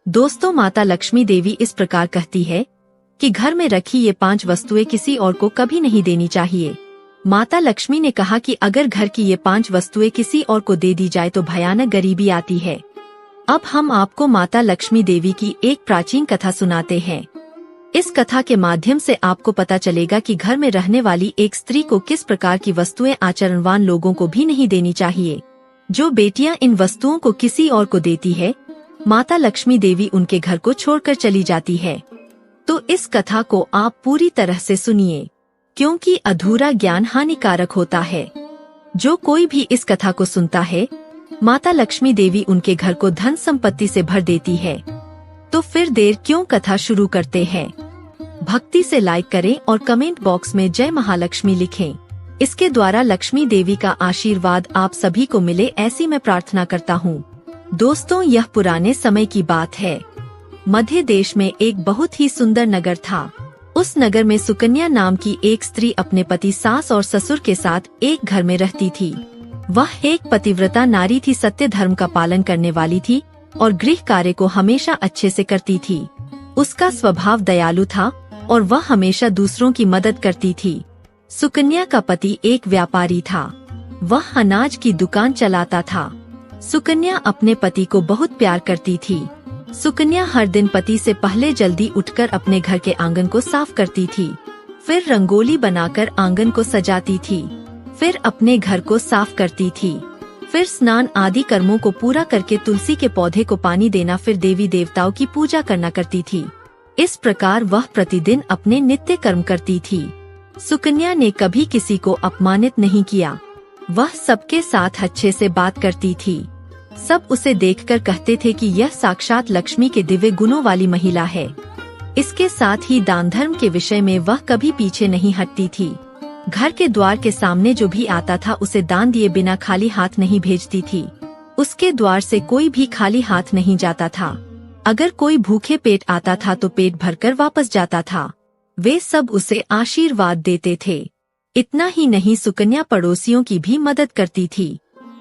दोस्तों, माता लक्ष्मी देवी इस प्रकार कहती है कि घर में रखी ये 5 वस्तुएं किसी और को कभी नहीं देनी चाहिए। माता लक्ष्मी ने कहा कि अगर घर की ये 5 वस्तुएं किसी और को दे दी जाए तो भयानक गरीबी आती है। अब हम आपको माता लक्ष्मी देवी की एक प्राचीन कथा सुनाते हैं। इस कथा के माध्यम से आपको पता चलेगा कि घर में रहने वाली एक स्त्री को किस प्रकार की वस्तुएं आचरणवान लोगों को भी नहीं देनी चाहिए। जो बेटियां इन वस्तुओं को किसी और को देती है, माता लक्ष्मी देवी उनके घर को छोड़कर चली जाती है। तो इस कथा को आप पूरी तरह से सुनिए, क्योंकि अधूरा ज्ञान हानिकारक होता है। जो कोई भी इस कथा को सुनता है, माता लक्ष्मी देवी उनके घर को धन संपत्ति से भर देती है। तो फिर देर क्यों, कथा शुरू करते हैं। भक्ति से लाइक करें और कमेंट बॉक्स में जय महालक्ष्मी लिखें। इसके द्वारा लक्ष्मी देवी का आशीर्वाद आप सभी को मिले, ऐसी मैं प्रार्थना करता हूँ। दोस्तों, यह पुराने समय की बात है। मध्य देश में एक बहुत ही सुंदर नगर था। उस नगर में सुकन्या नाम की एक स्त्री अपने पति, सास और ससुर के साथ एक घर में रहती थी। वह एक पतिव्रता नारी थी, सत्य धर्म का पालन करने वाली थी और गृह कार्य को हमेशा अच्छे से करती थी। उसका स्वभाव दयालु था और वह हमेशा दूसरों की मदद करती थी। सुकन्या का पति एक व्यापारी था। वह अनाज की दुकान चलाता था। सुकन्या अपने पति को बहुत प्यार करती थी। सुकन्या हर दिन पति से पहले जल्दी उठकर अपने घर के आंगन को साफ करती थी, फिर रंगोली बनाकर आंगन को सजाती थी, फिर अपने घर को साफ करती थी, फिर स्नान आदि कर्मों को पूरा करके तुलसी के पौधे को पानी देना, फिर देवी देवताओं की पूजा करना करती थी। इस प्रकार वह प्रतिदिन अपने नित्य कर्म करती थी। सुकन्या ने कभी किसी को अपमानित नहीं किया। वह सबके साथ अच्छे से बात करती थी। सब उसे देखकर कहते थे कि यह साक्षात लक्ष्मी के दिव्य गुणों वाली महिला है। इसके साथ ही दान धर्म के विषय में वह कभी पीछे नहीं हटती थी। घर के द्वार के सामने जो भी आता था उसे दान दिए बिना खाली हाथ नहीं भेजती थी। उसके द्वार से कोई भी खाली हाथ नहीं जाता था। अगर कोई भूखे पेट आता था तो पेट भरकर वापस जाता था। वे सब उसे आशीर्वाद देते थे। इतना ही नहीं, सुकन्या पड़ोसियों की भी मदद करती थी।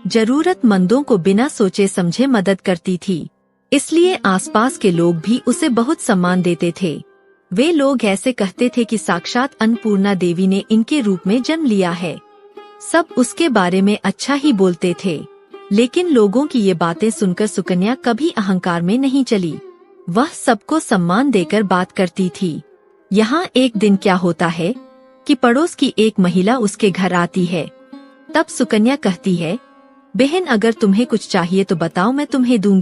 जरूरतमंदों को बिना सोचे समझे मदद करती थी। इसलिए आसपास के लोग भी उसे बहुत सम्मान देते थे। वे लोग ऐसे कहते थे कि साक्षात अन्नपूर्णा देवी ने इनके रूप में जन्म लिया है। सब उसके बारे में अच्छा ही बोलते थे। लेकिन लोगों की ये बातें सुनकर सुकन्या कभी अहंकार में नहीं चली। वह सबको सम्मान देकर बात करती थी। यहाँ एक दिन क्या होता है कि पड़ोस की एक महिला उसके घर आती है। तब सुकन्या कहती है, बहन, अगर तुम्हें कुछ चाहिए तो बताओ, मैं तुम्हें दूंगी।